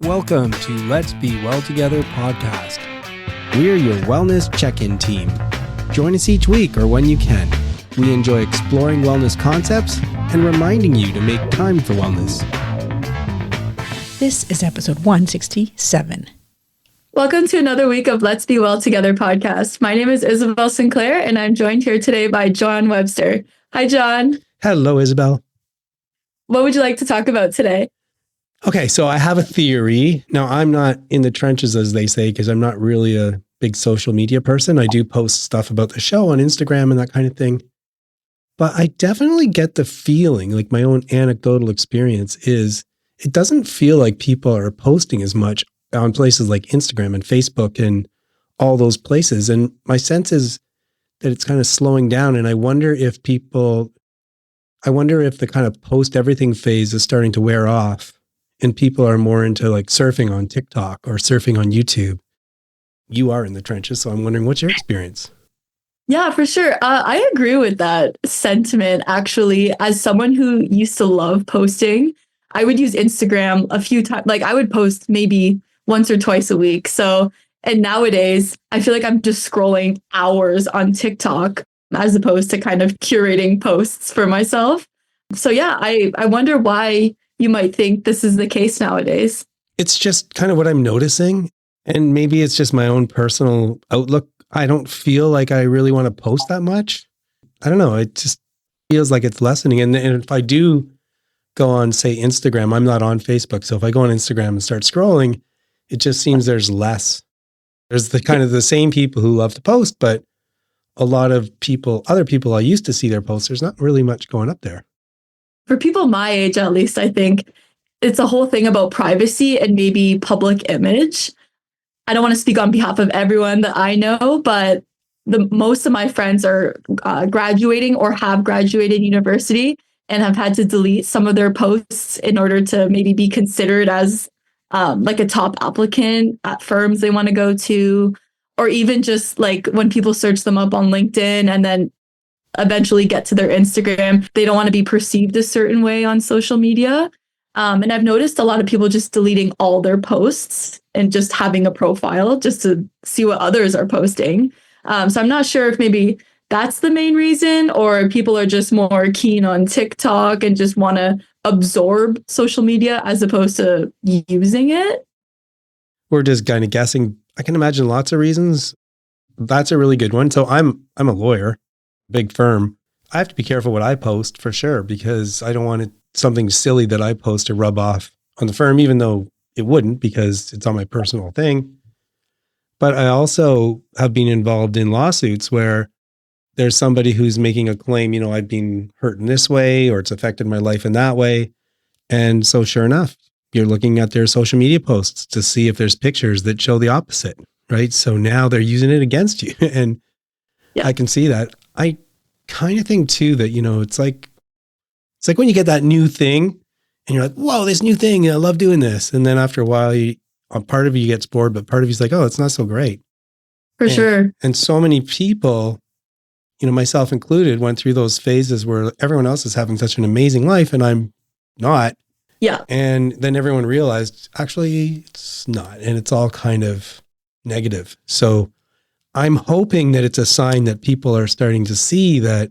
Welcome to Let's Be Well Together podcast. We're your wellness check-in team. Join us each week or when you can. We enjoy exploring wellness concepts and reminding you to make time for wellness. This is episode 167. Welcome to another week of Let's Be Well Together podcast. My name is Isabelle Sinclair, and I'm joined here today by John Webster. Hi, John. Hello, Isabelle. What would you like to talk about today? Okay, so I have a theory. Now, I'm not in the trenches, as they say, because I'm not really a big social media person. I do post stuff about the show on Instagram and that kind of thing. But I definitely get the feeling, like my own anecdotal experience is, it doesn't feel like people are posting as much on places like Instagram and Facebook and all those places. And my sense is that it's kind of slowing down. And I wonder if the kind of post everything phase is starting to wear off. And people are more into like surfing on TikTok or surfing on YouTube. You are in the trenches, so I'm wondering, what's your experience? Yeah, for sure. I agree with that sentiment, actually. As someone who used to love posting, I would use Instagram a few times. Like I would post maybe once or twice a week. And nowadays, I feel like I'm just scrolling hours on TikTok as opposed to kind of curating posts for myself. So yeah, I wonder why you might think this is the case nowadays. It's just kind of what I'm noticing. And maybe it's just my own personal outlook. I don't feel like I really want to post that much. I don't know. It just feels like it's lessening. And if I do go on, say, Instagram, I'm not on Facebook. So if I go on Instagram and start scrolling, it just seems there's less. There's the kind of the same people who love to post, but a lot of people, other people I used to see their posts, there's not really much going up there. For people my age, at least, I think it's a whole thing about privacy and maybe public image. I don't want to speak on behalf of everyone that I know, but most of my friends are graduating or have graduated university and have had to delete some of their posts in order to maybe be considered as like a top applicant at firms they want to go to, or even just like when people search them up on LinkedIn and then eventually get to their Instagram, they don't want to be perceived a certain way on social media. And I've noticed a lot of people just deleting all their posts and just having a profile just to see what others are posting. So I'm not sure if maybe that's the main reason, or people are just more keen on TikTok and just want to absorb social media as opposed to using it. We're just kind of guessing. I can imagine lots of reasons. That's a really good one. So I'm a lawyer, big firm. I have to be careful what I post for sure, because I don't want something silly that I post to rub off on the firm, even though it wouldn't, because it's on my personal thing. But I also have been involved in lawsuits where there's somebody who's making a claim, I've been hurt in this way, or it's affected my life in that way. And so sure enough, you're looking at their social media posts to see if there's pictures that show the opposite, right? So now they're using it against you. And yeah. I can see that. I kind of think too that, it's like when you get that new thing and you're like, whoa, this new thing, I love doing this. And then after a while, part of you gets bored, but part of you's like, oh, it's not so great. For sure. And so many people, myself included, went through those phases where everyone else is having such an amazing life and I'm not. Yeah. And then everyone realized, actually, it's not. And it's all kind of negative. So I'm hoping that it's a sign that people are starting to see that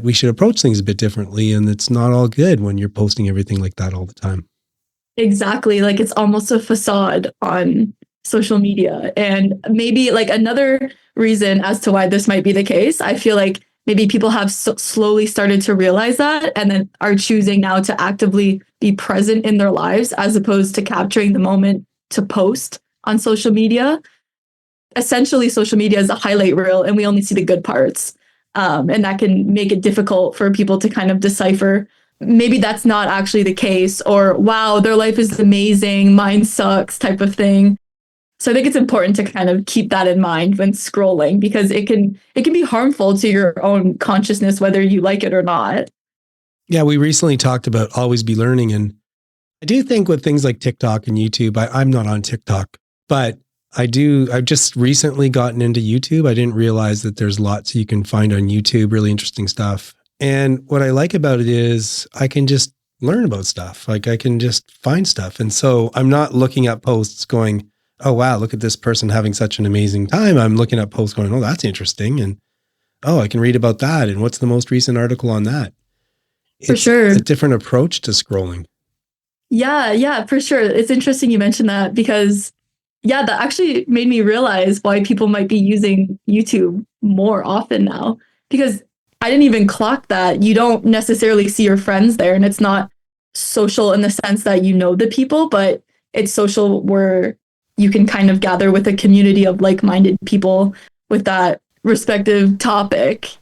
we should approach things a bit differently. And it's not all good when you're posting everything like that all the time. Exactly. Like it's almost a facade on social media. And maybe like another reason as to why this might be the case, I feel like maybe people have slowly started to realize that and then are choosing now to actively be present in their lives as opposed to capturing the moment to post on social media. Essentially, social media is a highlight reel and we only see the good parts. And that can make it difficult for people to kind of decipher. Maybe that's not actually the case, or wow, their life is amazing, mine sucks type of thing. So I think it's important to kind of keep that in mind when scrolling, because it can be harmful to your own consciousness, whether you like it or not. Yeah, we recently talked about always be learning. And I do think with things like TikTok and YouTube, I'm not on TikTok, but I've just recently gotten into YouTube. I didn't realize that there's lots you can find on YouTube, really interesting stuff. And what I like about it is I can just learn about stuff. Like I can just find stuff. And so I'm not looking at posts going, oh, wow, look at this person having such an amazing time. I'm looking at posts going, oh, that's interesting. And oh, I can read about that. And what's the most recent article on that? For It's sure. a different approach to scrolling. Yeah, for sure. It's interesting you mentioned that because, yeah, that actually made me realize why people might be using YouTube more often now. Because I didn't even clock that. You don't necessarily see your friends there, and it's not social in the sense that you know the people, but it's social where you can kind of gather with a community of like-minded people with that respective topic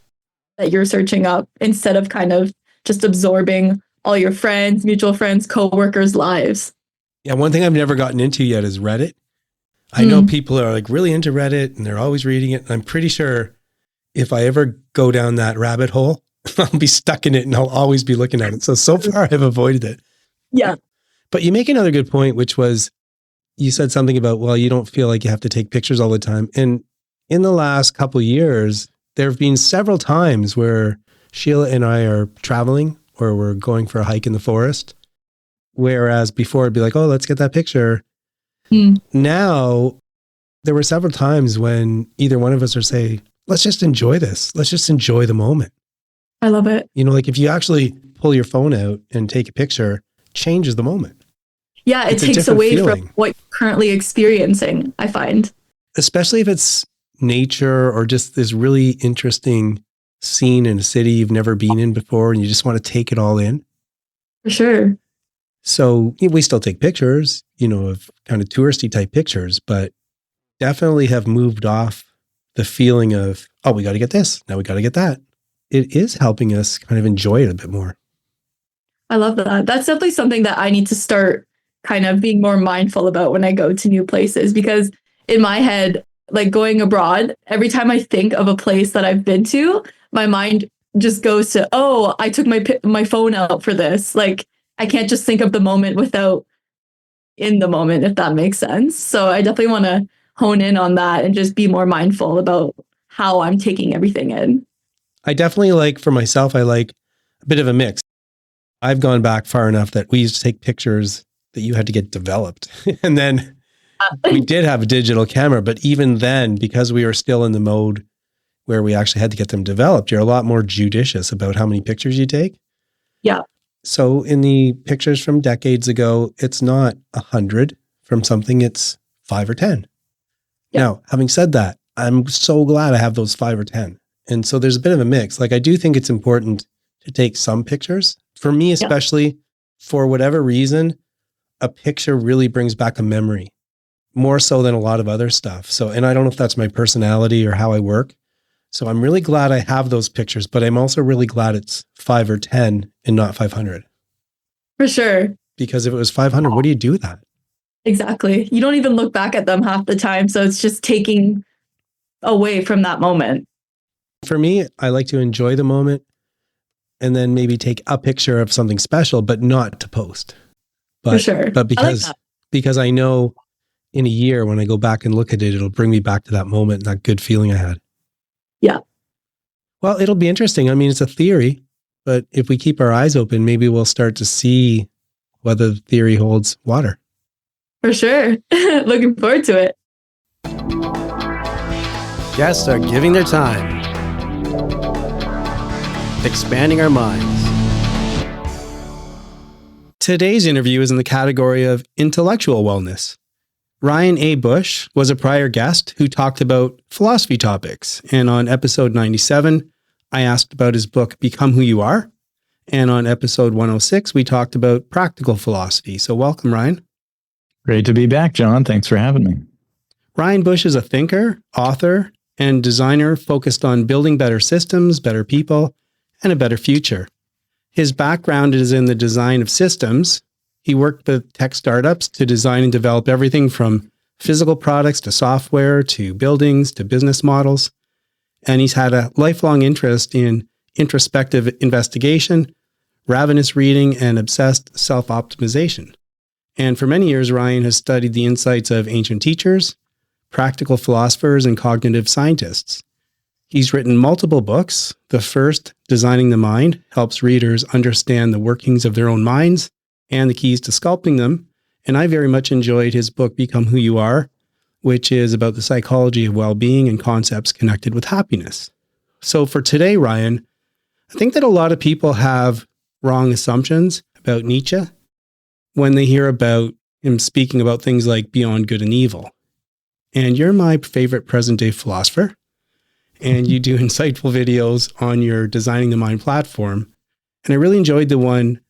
that you're searching up instead of kind of just absorbing all your friends, mutual friends, coworkers' lives. Yeah, one thing I've never gotten into yet is Reddit. I know people are like really into Reddit and they're always reading it. And I'm pretty sure if I ever go down that rabbit hole, I'll be stuck in it and I'll always be looking at it. So far I've avoided it. Yeah. But you make another good point, which was you said something about, well, you don't feel like you have to take pictures all the time. And in the last couple of years, there have been several times where Sheila and I are traveling or we're going for a hike in the forest. Whereas before it'd be like, oh, let's get that picture. Now, there were several times when either one of us would say, let's just enjoy this. Let's just enjoy the moment. I love it. You know, like if you actually pull your phone out and take a picture, changes the moment. Yeah, it takes away from what you're currently experiencing, I find. Especially if it's nature or just this really interesting scene in a city you've never been in before and you just want to take it all in. For sure. So we still take pictures, you know, of kind of touristy type pictures, but definitely have moved off the feeling of, oh, we got to get this. Now we got to get that. It is helping us kind of enjoy it a bit more. I love that. That's definitely something that I need to start kind of being more mindful about when I go to new places, because in my head, like going abroad, every time I think of a place that I've been to, my mind just goes to, oh, I took my phone out for this. Like, I can't just think of the moment without in the moment, if that makes sense. So I definitely want to hone in on that and just be more mindful about how I'm taking everything in. I definitely like, for myself, I like a bit of a mix. I've gone back far enough that we used to take pictures that you had to get developed. And then we did have a digital camera, but even then, because we were still in the mode where we actually had to get them developed, you're a lot more judicious about how many pictures you take. Yeah. So in the pictures from decades ago, it's not 100 from something, it's 5 or 10. Yep. Now, having said that, I'm so glad I have those 5 or 10. And so there's a bit of a mix. Like I do think it's important to take some pictures. For me, especially, for whatever reason, a picture really brings back a memory more so than a lot of other stuff. So, and I don't know if that's my personality or how I work. So I'm really glad I have those pictures, but I'm also really glad it's 5 or 10 and not 500. For sure. Because if it was 500, what do you do with that? Exactly. You don't even look back at them half the time. So it's just taking away from that moment. For me, I like to enjoy the moment and then maybe take a picture of something special, but not to post. But, for sure. But because I know in a year when I go back and look at it, it'll bring me back to that moment, that good feeling I had. Yeah. Well, it'll be interesting. I mean, it's a theory, but if we keep our eyes open, maybe we'll start to see whether the theory holds water. For sure. Looking forward to it. Guests are giving their time, expanding our minds. Today's interview is in the category of intellectual wellness. Ryan A. Bush was a prior guest who talked about philosophy topics. And on episode 97, I asked about his book, Become Who You Are. And on episode 106, we talked about practical philosophy. So welcome, Ryan. Great to be back, John. Thanks for having me. Ryan Bush is a thinker, author, and designer focused on building better systems, better people, and a better future. His background is in the design of systems. He worked with tech startups to design and develop everything from physical products to software to buildings to business models. And he's had a lifelong interest in introspective investigation, ravenous reading, and obsessed self-optimization. And for many years, Ryan has studied the insights of ancient teachers, practical philosophers, and cognitive scientists. He's written multiple books. The first, Designing the Mind, helps readers understand the workings of their own minds and the keys to sculpting them. And I very much enjoyed his book, Become Who You Are, which is about the psychology of well-being and concepts connected with happiness. So for today, Ryan, I think that a lot of people have wrong assumptions about Nietzsche when they hear about him speaking about things like beyond good and evil. And you're my favorite present-day philosopher, and you do insightful videos on your Designing the Mind platform. And I really enjoyed the one,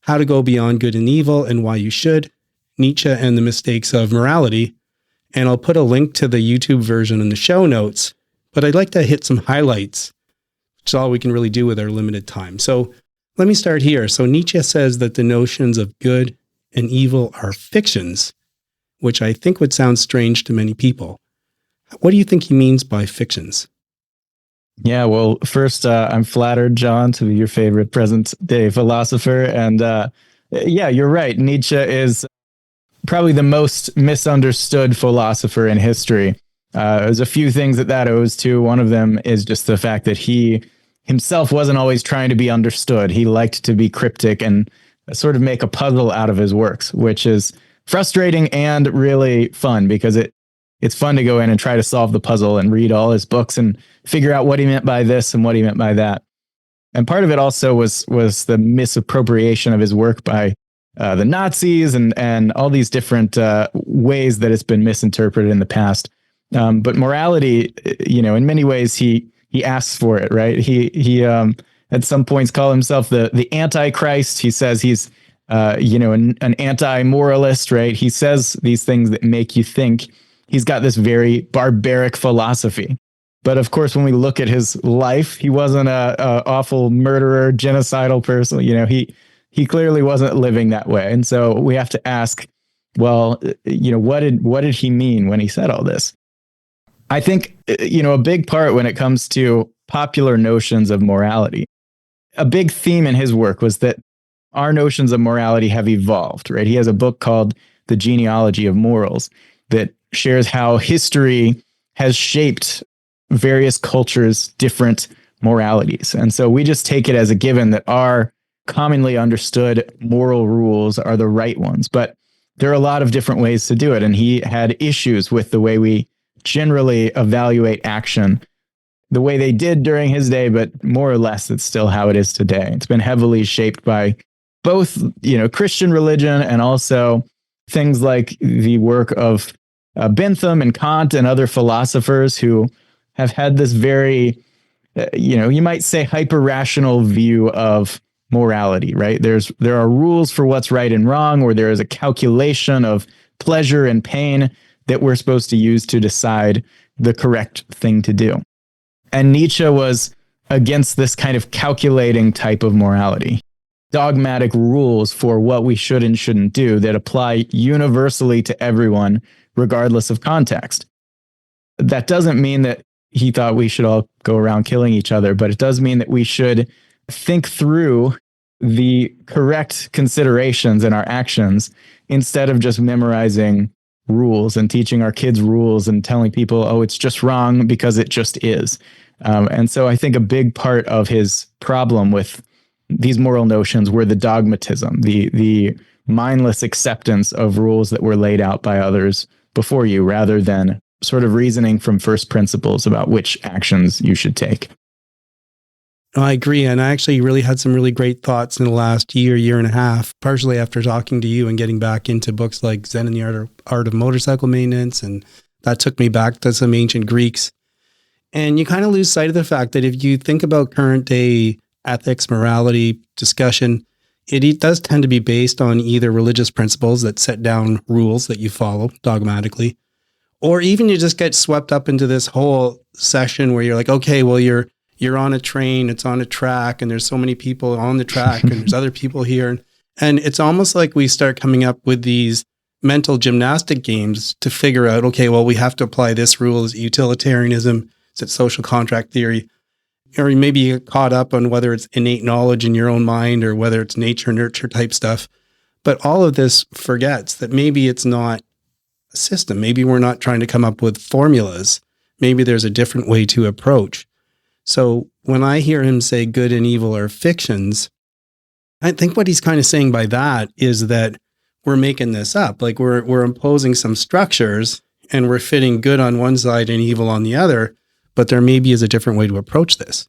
How to Go Beyond Good and Evil and Why You Should, Nietzsche and the Mistakes of Morality. And I'll put a link to the YouTube version in the show notes, but I'd like to hit some highlights, which is all we can really do with our limited time. So let me start here. So Nietzsche says that the notions of good and evil are fictions, which I think would sound strange to many people. What do you think he means by fictions? Yeah, well, first, I'm flattered, John, to be your favorite present day philosopher. And yeah, you're right. Nietzsche is probably the most misunderstood philosopher in history. There's a few things that owes to. One of them is just the fact that he himself wasn't always trying to be understood. He liked to be cryptic and sort of make a puzzle out of his works, which is frustrating and really fun because it's fun to go in and try to solve the puzzle and read all his books and figure out what he meant by this and what he meant by that. And part of it also was the misappropriation of his work by the Nazis and all these different ways that it's been misinterpreted in the past. But morality, in many ways, he asks for it, right? He at some points call himself the Antichrist. He says he's an anti-moralist, right? He says these things that make you think. He's got this very barbaric philosophy. But of course, when we look at his life, he wasn't a awful murderer, genocidal person. He clearly wasn't living that way. And so we have to ask, well, what did he mean when he said all this? I think, a big part when it comes to popular notions of morality, a big theme in his work was that our notions of morality have evolved, right? He has a book called The Genealogy of Morals that shares how history has shaped various cultures' different moralities. And so we just take it as a given that our commonly understood moral rules are the right ones. But there are a lot of different ways to do it. And he had issues with the way we generally evaluate action, the way they did during his day, but more or less it's still how it is today. It's been heavily shaped by both, Christian religion and also things like the work of Bentham and Kant and other philosophers who have had this very, you might say hyper-rational view of morality, right? There are rules for what's right and wrong, or there is a calculation of pleasure and pain that we're supposed to use to decide the correct thing to do. And Nietzsche was against this kind of calculating type of morality, dogmatic rules for what we should and shouldn't do that apply universally to everyone, regardless of context. That doesn't mean that he thought we should all go around killing each other, but it does mean that we should think through the correct considerations in our actions instead of just memorizing rules and teaching our kids rules and telling people, oh, it's just wrong because it just is. And so I think a big part of his problem with these moral notions were the dogmatism, the mindless acceptance of rules that were laid out by others before you, rather than sort of reasoning from first principles about which actions you should take. I agree. And I actually really had some really great thoughts in the last year and a half, partially after talking to you and getting back into books like Zen and the Art of Motorcycle Maintenance. And that took me back to some ancient Greeks. And you kind of lose sight of the fact that if you think about current day ethics, morality, discussion, it does tend to be based on either religious principles that set down rules that you follow dogmatically, or even you just get swept up into this whole session where you're like, okay, well, you're on a train, it's on a track, and there's so many people on the track, and there's other people here. And it's almost like we start coming up with these mental gymnastic games to figure out, okay, well, we have to apply this rule. Is it utilitarianism? Is it social contract theory? Or maybe you get caught up on whether it's innate knowledge in your own mind or whether it's nature, nurture type stuff. But all of this forgets that maybe it's not a system. Maybe we're not trying to come up with formulas. Maybe there's a different way to approach. So when I hear him say good and evil are fictions, I think what he's kind of saying by that is that we're making this up. Like we're imposing some structures and we're fitting good on one side and evil on the other, but there maybe is a different way to approach this.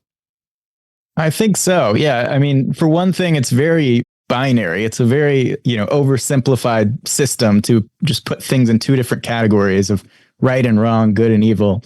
I think so. Yeah. I mean, for one thing, it's very binary. It's a very, oversimplified system to just put things in two different categories of right and wrong, good and evil.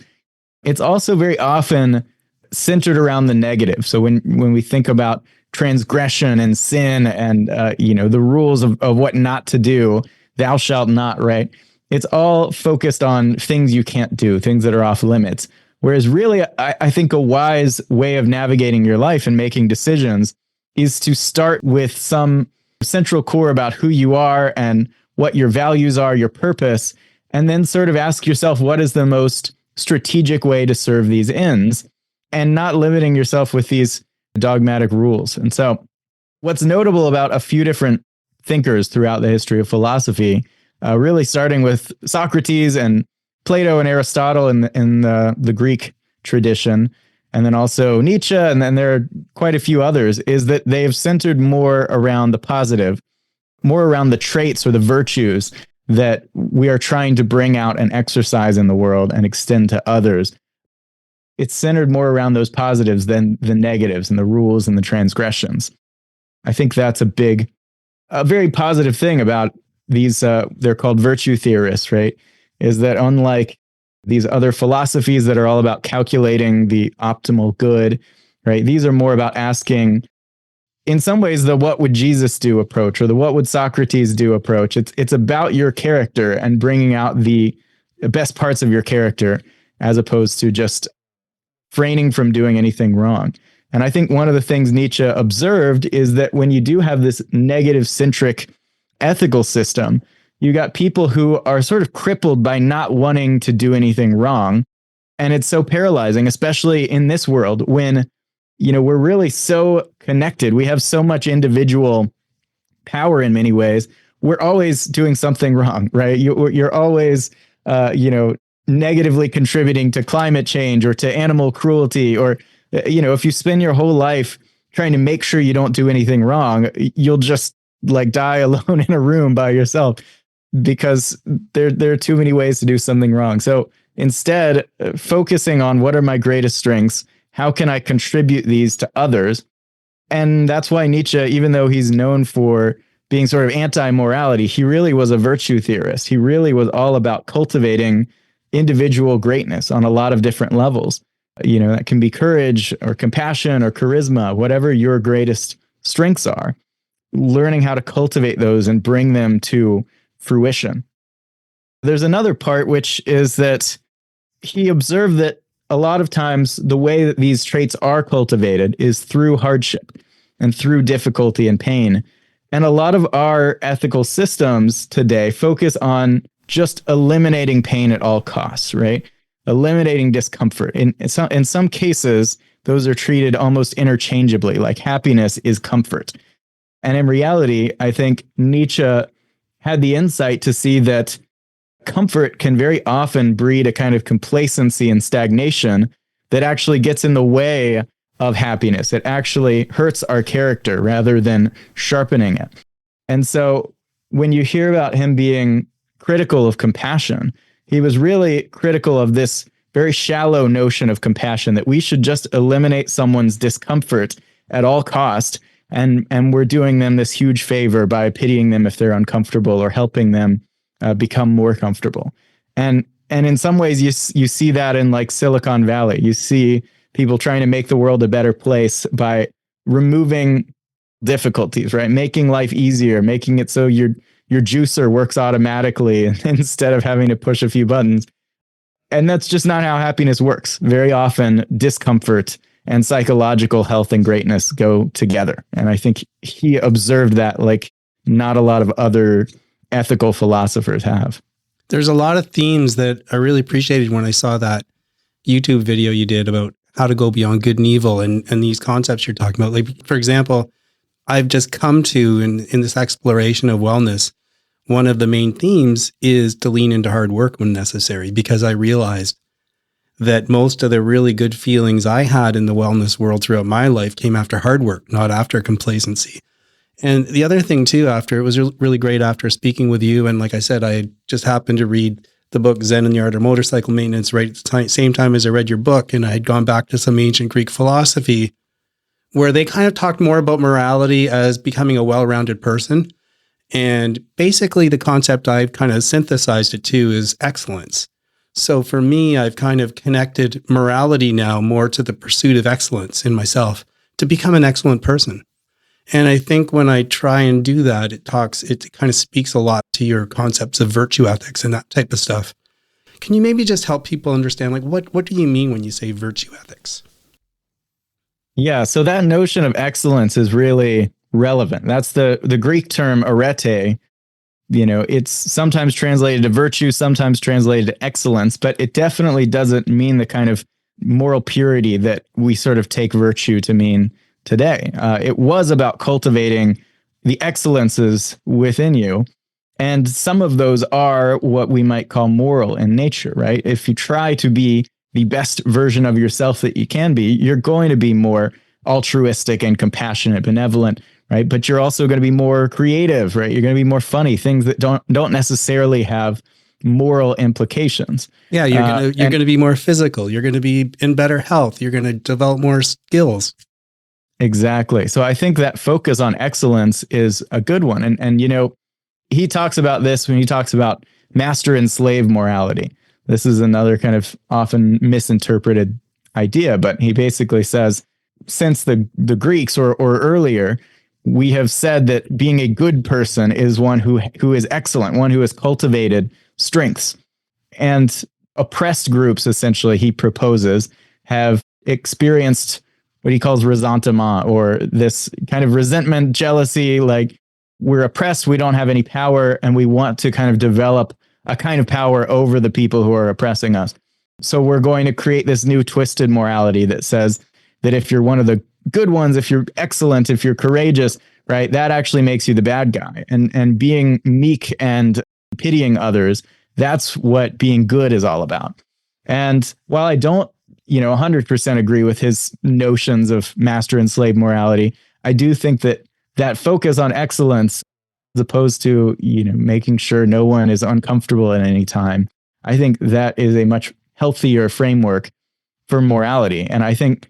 It's also very often centered around the negative. So when we think about transgression and sin and, the rules of what not to do, thou shalt not, right? It's all focused on things you can't do, things that are off limits. Whereas really, I think a wise way of navigating your life and making decisions is to start with some central core about who you are and what your values are, your purpose, and then sort of ask yourself, what is the most strategic way to serve these ends, and not limiting yourself with these dogmatic rules. And so what's notable about a few different thinkers throughout the history of philosophy, really starting with Socrates and Plato and Aristotle in the Greek tradition, and then also Nietzsche, and then there are quite a few others, is that they've centered more around the positive, more around the traits or the virtues that we are trying to bring out and exercise in the world and extend to others. It's centered more around those positives than the negatives and the rules and the transgressions. I think that's a very positive thing about these, they're called virtue theorists, right? Is that unlike these other philosophies that are all about calculating the optimal good, right? These are more about asking, in some ways, the what would Jesus do approach or the what would Socrates do approach. It's about your character and bringing out the best parts of your character as opposed to just refraining from doing anything wrong. And I think one of the things Nietzsche observed is that when you do have this negative centric ethical system, you got people who are sort of crippled by not wanting to do anything wrong. And it's so paralyzing, especially in this world when, we're really so connected. We have so much individual power in many ways. We're always doing something wrong, right? You're always, negatively contributing to climate change or to animal cruelty, or, if you spend your whole life trying to make sure you don't do anything wrong, you'll just like die alone in a room by yourself because there are too many ways to do something wrong. So instead, focusing on what are my greatest strengths, how can I contribute these to others? And that's why Nietzsche, even though he's known for being sort of anti-morality, he really was a virtue theorist. He really was all about cultivating individual greatness on a lot of different levels. That can be courage or compassion or charisma, whatever your greatest strengths are, learning how to cultivate those and bring them to fruition. There's another part, which is that he observed that a lot of times the way that these traits are cultivated is through hardship and through difficulty and pain. And a lot of our ethical systems today focus on just eliminating pain at all costs, right? Eliminating discomfort. In some cases, those are treated almost interchangeably, like happiness is comfort. And in reality, I think Nietzsche had the insight to see that comfort can very often breed a kind of complacency and stagnation that actually gets in the way of happiness. It actually hurts our character rather than sharpening it. And so when you hear about him being critical of compassion, he was really critical of this very shallow notion of compassion, that we should just eliminate someone's discomfort at all cost. And we're doing them this huge favor by pitying them if they're uncomfortable or helping them become more comfortable. And in some ways, you see that in like Silicon Valley. You see people trying to make the world a better place by removing difficulties, right? Making life easier, making it so your juicer works automatically instead of having to push a few buttons. And that's just not how happiness works. Very often, discomfort and psychological health and greatness go together. And I think he observed that like not a lot of other ethical philosophers have. There's a lot of themes that I really appreciated when I saw that YouTube video you did about how to go beyond good and evil and these concepts you're talking about. Like, for example, I've just come to, in this exploration of wellness, one of the main themes is to lean into hard work when necessary, because I realized that most of the really good feelings I had in the wellness world throughout my life came after hard work, not after complacency. And the other thing too, after it was really great after speaking with you. And like I said, I just happened to read the book Zen and the Art of Motorcycle Maintenance right at the same time as I read your book. And I had gone back to some ancient Greek philosophy where they kind of talked more about morality as becoming a well-rounded person. And basically the concept I've kind of synthesized it to is excellence. So for me, I've kind of connected morality now more to the pursuit of excellence in myself to become an excellent person. And I think when I try and do that, it kind of speaks a lot to your concepts of virtue ethics and that type of stuff. Can you maybe just help people understand, like, what do you mean when you say virtue ethics? Yeah, so that notion of excellence is really relevant. That's the Greek term arete. It's sometimes translated to virtue, sometimes translated to excellence, but it definitely doesn't mean the kind of moral purity that we sort of take virtue to mean today. It was about cultivating the excellences within you. And some of those are what we might call moral in nature, right? If you try to be the best version of yourself that you can be, you're going to be more altruistic and compassionate, benevolent, right? But you're also going to be more creative, right? You're going to be more funny, things that don't necessarily have moral implications. Yeah, you're going to be more physical. You're going to be in better health. You're going to develop more skills. Exactly. So I think that focus on excellence is a good one. And he talks about this when he talks about master and slave morality. This is another kind of often misinterpreted idea, but he basically says, since the Greeks or earlier, we have said that being a good person is one who is excellent, one who has cultivated strengths. And oppressed groups, essentially, he proposes, have experienced what he calls ressentiment, or this kind of resentment, jealousy, like we're oppressed, we don't have any power, and we want to kind of develop a kind of power over the people who are oppressing us. So we're going to create this new twisted morality that says that if you're one of the good ones, if you're excellent, if you're courageous, right, that actually makes you the bad guy. And being meek and pitying others, that's what being good is all about. And while I don't 100% agree with his notions of master and slave morality, I do think that focus on excellence, as opposed to, making sure no one is uncomfortable at any time, I think that is a much healthier framework for morality. And I think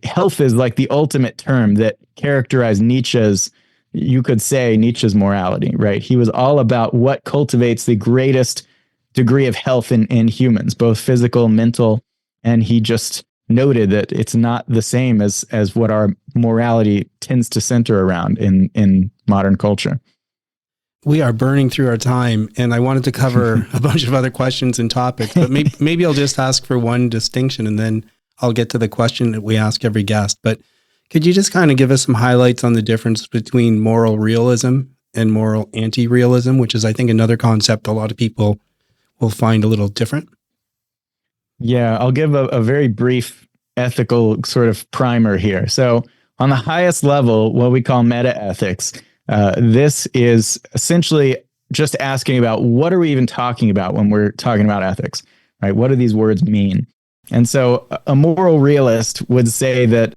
health is like the ultimate term that characterized Nietzsche's morality, right? He was all about what cultivates the greatest degree of health in humans, both physical, mental. And he just noted that it's not the same as what our morality tends to center around in modern culture. We are burning through our time, and I wanted to cover a bunch of other questions and topics, but maybe I'll just ask for one distinction, and then I'll get to the question that we ask every guest. But could you just kind of give us some highlights on the difference between moral realism and moral anti-realism, which is, I think, another concept a lot of people will find a little different? Yeah, I'll give a very brief ethical sort of primer here. So on the highest level, what we call meta-ethics, this is essentially just asking about what are we even talking about when we're talking about ethics, right? What do these words mean? And so a moral realist would say that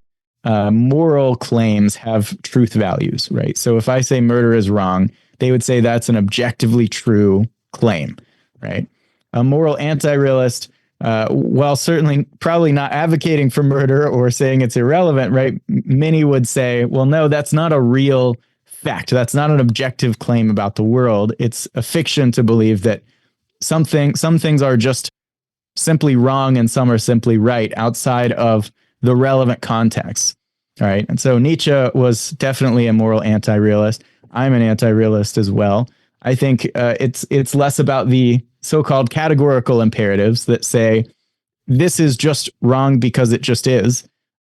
moral claims have truth values, right? So if I say murder is wrong, they would say that's an objectively true claim, right? A moral anti-realist, while certainly probably not advocating for murder or saying it's irrelevant, right? Many would say, well, no, that's not a real fact. That's not an objective claim about the world. It's a fiction to believe that some things are just simply wrong and some are simply right outside of the relevant context. All right. And so Nietzsche was definitely a moral anti-realist. I'm an anti-realist as well. I think it's less about the so-called categorical imperatives that say this is just wrong because it just is.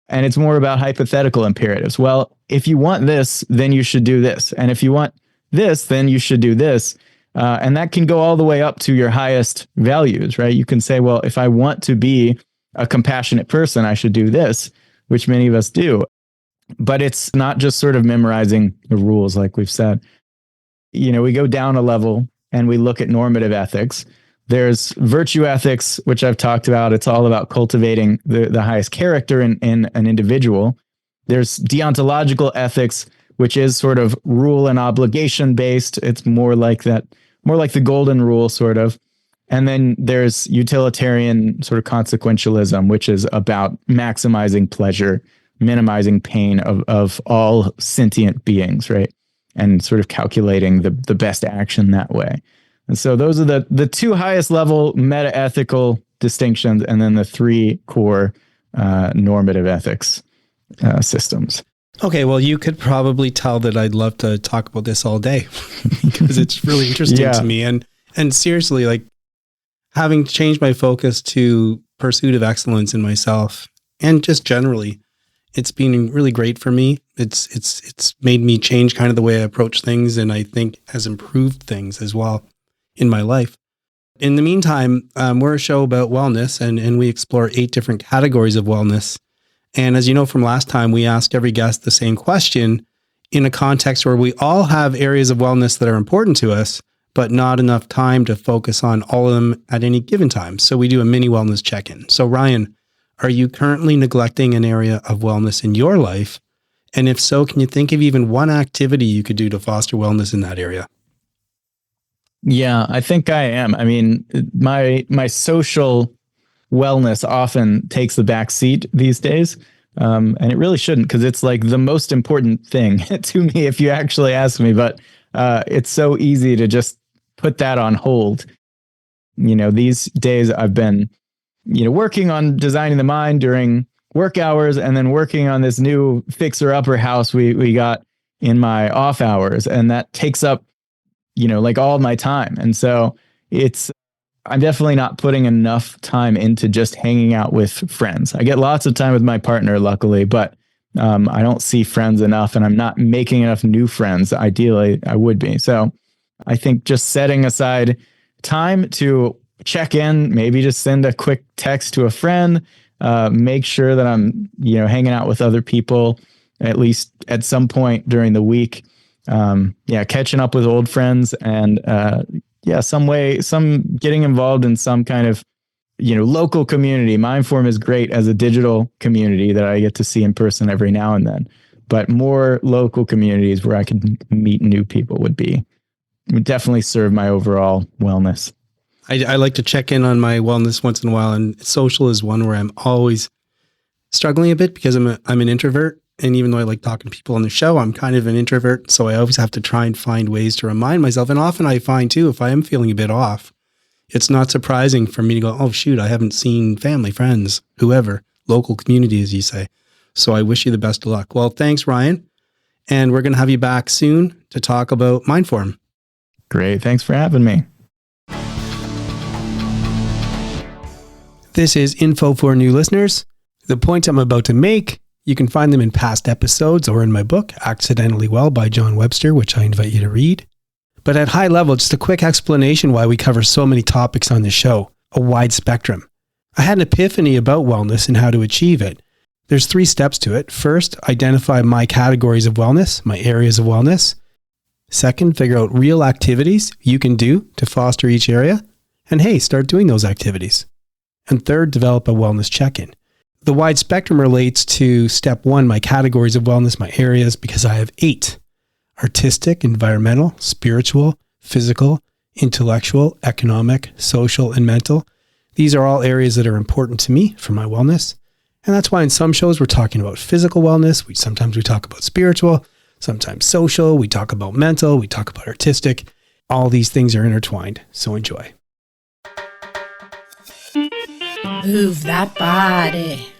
And it's more about hypothetical imperatives. Well, if you want this, then you should do this. And if you want this, then you should do this. And that can go all the way up to your highest values, right? You can say, well, if I want to be a compassionate person, I should do this, which many of us do. But it's not just sort of memorizing the rules, like we've said. We go down a level and we look at normative ethics. There's virtue ethics, which I've talked about. It's all about cultivating the highest character in an individual. There's deontological ethics, which is sort of rule and obligation based. It's more like the golden rule, sort of. And then there's utilitarian sort of consequentialism, which is about maximizing pleasure, minimizing pain of all sentient beings, right? And sort of calculating the best action that way. And so those are the two highest level meta-ethical distinctions, and then the three core normative ethics systems. Okay, well, you could probably tell that I'd love to talk about this all day because it's really interesting to me. And seriously, like, having changed my focus to pursuit of excellence in myself and just generally, it's been really great for me. It's made me change kind of the way I approach things, and I think has improved things as well in my life. In the meantime, we're a show about wellness, and we explore 8 different categories of wellness. And as you know from last time, we ask every guest the same question in a context where we all have areas of wellness that are important to us, but not enough time to focus on all of them at any given time. So we do a mini wellness check-in. So Ryan, are you currently neglecting an area of wellness in your life? And if so, can you think of even one activity you could do to foster wellness in that area? Yeah, I think I am. I mean, my social wellness often takes the back seat these days. And it really shouldn't, because it's like the most important thing to me, if you actually ask me. But it's so easy to just put that on hold. You know, these days I've been, working on designing the mind during work hours, and then working on this new fixer-upper house we got in my off hours. And that takes up, like all my time. And so I'm definitely not putting enough time into just hanging out with friends. I get lots of time with my partner, luckily, but I don't see friends enough, and I'm not making enough new friends. Ideally, I would be. So I think just setting aside time to check in, maybe just send a quick text to a friend, make sure that I'm, hanging out with other people, at least at some point during the week. Catching up with old friends, and some getting involved in some kind of, local community. Mindform is great as a digital community that I get to see in person every now and then, but more local communities where I could meet new people would definitely serve my overall wellness. I like to check in on my wellness once in a while, and social is one where I'm always struggling a bit because I'm an introvert. And even though I like talking to people on the show, I'm kind of an introvert. So I always have to try and find ways to remind myself. And often I find too, if I am feeling a bit off, it's not surprising for me to go, oh shoot, I haven't seen family, friends, whoever, local community, as you say. So I wish you the best of luck. Well, thanks, Ryan. And we're going to have you back soon to talk about Mindform. Great. Thanks for having me. This is info for new listeners. The points I'm about to make, you can find them in past episodes or in my book, Accidentally Well by John Webster, which I invite you to read. But at high level, just a quick explanation why we cover so many topics on the show, a wide spectrum. I had an epiphany about wellness and how to achieve it. There's 3 steps to it. First, identify my categories of wellness, my areas of wellness. Second, figure out real activities you can do to foster each area. And hey, start doing those activities. And third, develop a wellness check-in. The wide spectrum relates to step 1, my categories of wellness, my areas, because I have 8. Artistic, environmental, spiritual, physical, intellectual, economic, social, and mental. These are all areas that are important to me for my wellness. And that's why in some shows we're talking about physical wellness. Sometimes we talk about spiritual, sometimes social. We talk about mental. We talk about artistic. All these things are intertwined. So enjoy. Move that body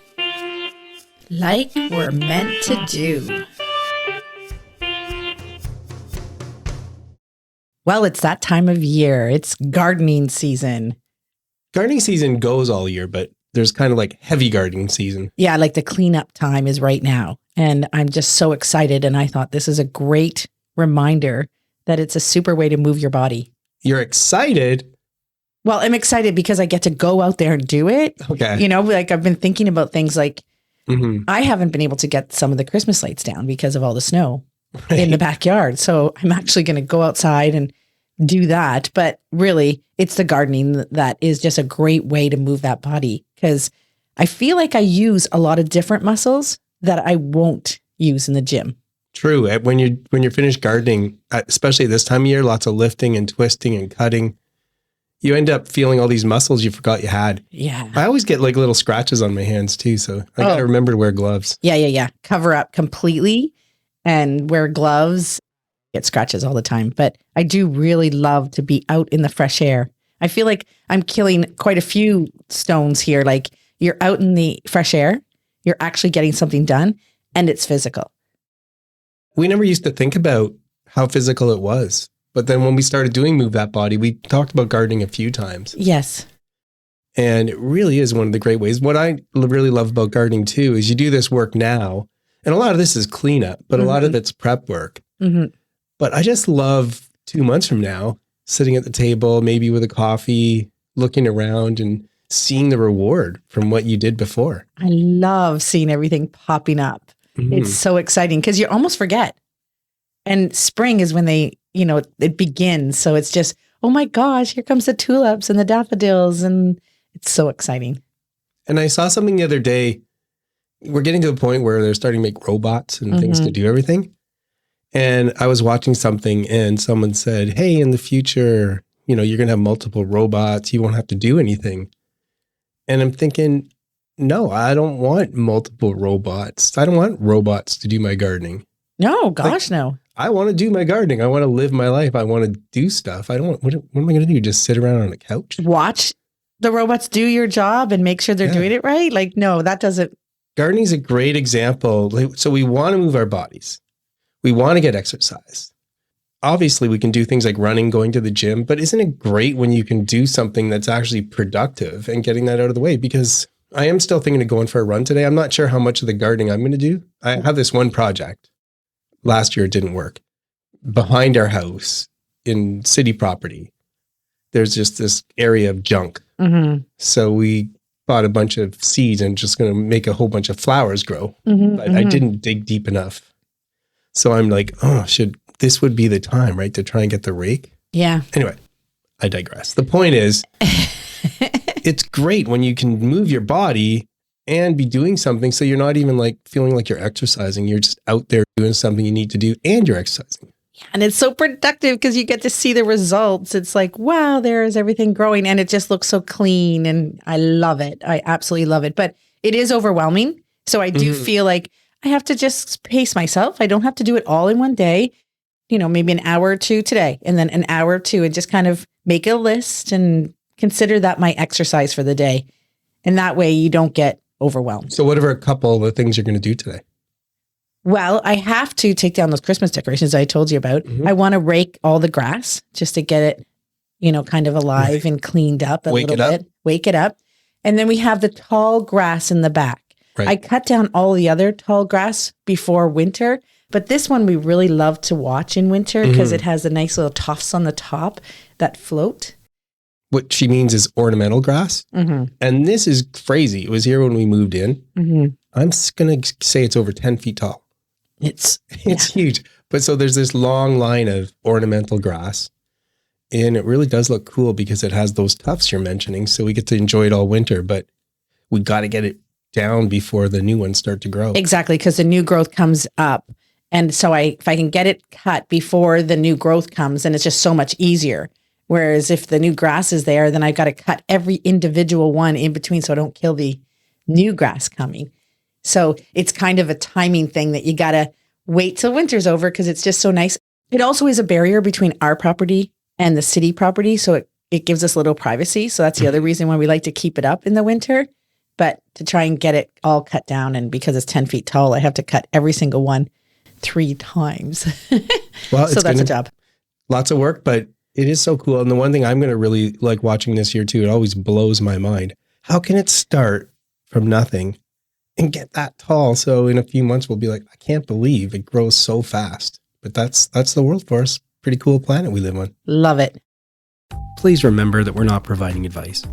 like we're meant to do. Well, it's that time of year. It's gardening season. Gardening season goes all year, but there's kind of like heavy gardening season. Yeah, like the cleanup time is right now. And I'm just so excited. And I thought this is a great reminder that it's a super way to move your body. You're excited? Well, I'm excited because I get to go out there and do it. Okay. Like I've been thinking about things like I haven't been able to get some of the Christmas lights down because of all the snow in the backyard. So I'm actually going to go outside and do that. But really, it's the gardening that is just a great way to move that body, because I feel like I use a lot of different muscles that I won't use in the gym. True. When you're finished gardening, especially this time of year, lots of lifting and twisting and cutting, you end up feeling all these muscles you forgot you had. Yeah. I always get like little scratches on my hands too, so I got to remember to wear gloves. Yeah. Cover up completely and wear gloves. Get scratches all the time. But I do really love to be out in the fresh air. I feel like I'm killing quite a few stones here. Like, you're out in the fresh air, you're actually getting something done, and it's physical. We never used to think about how physical it was. But then when we started doing Move That Body, we talked about gardening a few times. Yes. And it really is one of the great ways. What I really love about gardening too is you do this work now, and a lot of this is cleanup, but a lot of it's prep work. Mm-hmm. But I just love 2 months from now, sitting at the table, maybe with a coffee, looking around and seeing the reward from what you did before. I love seeing everything popping up. It's so exciting because you almost forget. And spring is when it begins. So it's just, oh my gosh, here comes the tulips and the daffodils. And it's so exciting. And I saw something the other day. We're getting to a point where they're starting to make robots and things to do everything. And I was watching something and someone said, hey, in the future, you're going to have multiple robots. You won't have to do anything. And I'm thinking, no, I don't want multiple robots. I don't want robots to do my gardening. No, gosh, no. I want to do my gardening. I want to live my life. I want to do stuff. I don't want, what am I going to do? Just sit around on a couch? Watch the robots do your job and make sure they're doing it right? Like, no, that doesn't. Gardening is a great example. So we want to move our bodies. We want to get exercise. Obviously, we can do things like running, going to the gym, but isn't it great when you can do something that's actually productive and getting that out of the way? Because I am still thinking of going for a run today. I'm not sure how much of the gardening I'm going to do. I have this one project. Last year, it didn't work. Behind our house in city property, there's just this area of junk. Mm-hmm. So we bought a bunch of seeds and just going to make a whole bunch of flowers grow. But I didn't dig deep enough. So I'm like, this would be the time, right, to try and get the rake? Yeah. Anyway, I digress. The point is, it's great when you can move your body and be doing something, so you're not even like feeling like you're exercising. You're just out there doing something you need to do and you're exercising. Yeah, and it's so productive because you get to see the results. It's like, wow, there's everything growing and it just looks so clean, and I love it. I absolutely love it. But it is overwhelming. So I do feel like I have to just pace myself. I don't have to do it all in one day. Maybe an hour or two today and then an hour or two, and just kind of make a list and consider that my exercise for the day. And that way you don't get overwhelmed. So what are a couple of the things you're going to do today? Well, I have to take down those Christmas decorations I told you about. I want to rake all the grass just to get it, kind of alive and cleaned up a little bit. Wake it up. And then we have the tall grass in the back. Right. I cut down all the other tall grass before winter, but this one we really love to watch in winter because it has the nice little tufts on the top that float. What she means is ornamental grass. And this is crazy. It was here when we moved in. I'm going to say it's over 10 feet tall. It's huge. But so there's this long line of ornamental grass, and it really does look cool because it has those tufts you're mentioning. So we get to enjoy it all winter, but we got to get it down before the new ones start to grow. Exactly, because the new growth comes up. And so if I can get it cut before the new growth comes, then it's just so much easier. Whereas if the new grass is there, then I've got to cut every individual one in between so I don't kill the new grass coming. So it's kind of a timing thing that you got to wait till winter's over because it's just so nice. It also is a barrier between our property and the city property. So it gives us a little privacy. So that's the other reason why we like to keep it up in the winter. But to try and get it all cut down, and because it's 10 feet tall, I have to cut every single one 3 times. Well, so that's a job. Lots of work, but it is so cool. And the one thing I'm going to really like watching this year too, it always blows my mind. How can it start from nothing and get that tall? So in a few months, we'll be like, I can't believe it grows so fast. But that's the world for us. Pretty cool planet we live on. Love it. Please remember that we're not providing advice.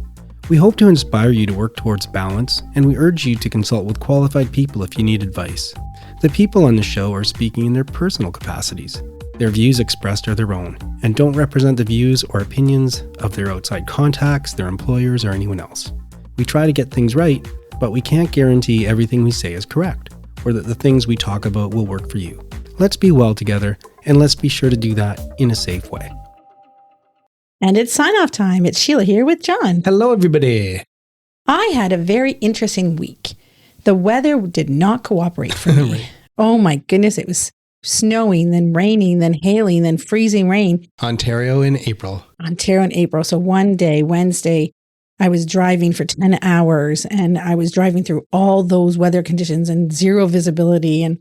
We hope to inspire you to work towards balance, and we urge you to consult with qualified people if you need advice. The people on the show are speaking in their personal capacities. Their views expressed are their own and don't represent the views or opinions of their outside contacts, their employers, or anyone else. We try to get things right, but we can't guarantee everything we say is correct or that the things we talk about will work for you. Let's be well together, and let's be sure to do that in a safe way. And it's sign-off time. It's Sheila here with John. Hello, everybody. I had a very interesting week. The weather did not cooperate for me. Right. Oh my goodness, it was snowing, then raining, then hailing, then freezing rain. Ontario in April. Ontario in April. So one day, Wednesday, I was driving for 10 hours and I was driving through all those weather conditions and zero visibility. And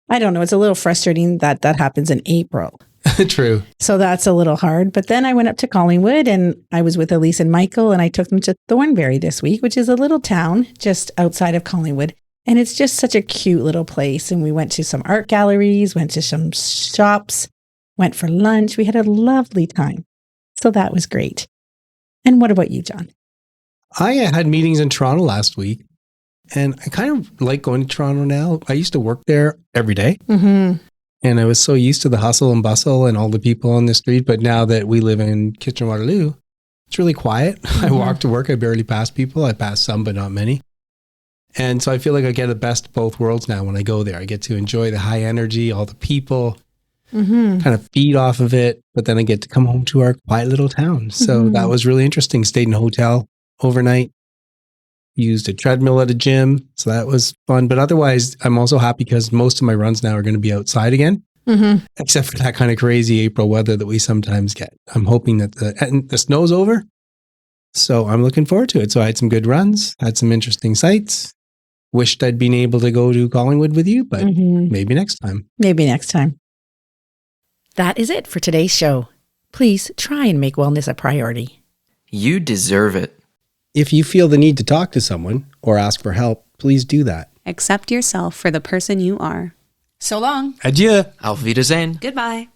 I don't know, it's a little frustrating that that happens in April. True. So that's a little hard. But then I went up to Collingwood and I was with Elise and Michael and I took them to Thornbury this week, which is a little town just outside of Collingwood. And it's just such a cute little place. And we went to some art galleries, went to some shops, went for lunch. We had a lovely time. So that was great. And what about you, John? I had meetings in Toronto last week, and I kind of like going to Toronto now. I used to work there every day, Mm-hmm. and I was so used to the hustle and bustle and all the people on the street. But now that we live in Kitchener-Waterloo, it's really quiet. I walk to work. I barely pass people. I pass some, but not many. And so I feel like I get the best of both worlds now when I go there. I get to enjoy the high energy, all the people, kind of feed off of it. But then I get to come home to our quiet little town. So that was really interesting. Stayed in a hotel overnight, used a treadmill at a gym. So that was fun. But otherwise, I'm also happy because most of my runs now are going to be outside again, except for that kind of crazy April weather that we sometimes get. I'm hoping that the snow's over. So I'm looking forward to it. So I had some good runs, had some interesting sights. Wished I'd been able to go to Collingwood with you, but maybe next time. Maybe next time. That is it for today's show. Please try and make wellness a priority. You deserve it. If you feel the need to talk to someone or ask for help, please do that. Accept yourself for the person you are. So long. Adieu. Auf Wiedersehen. Goodbye.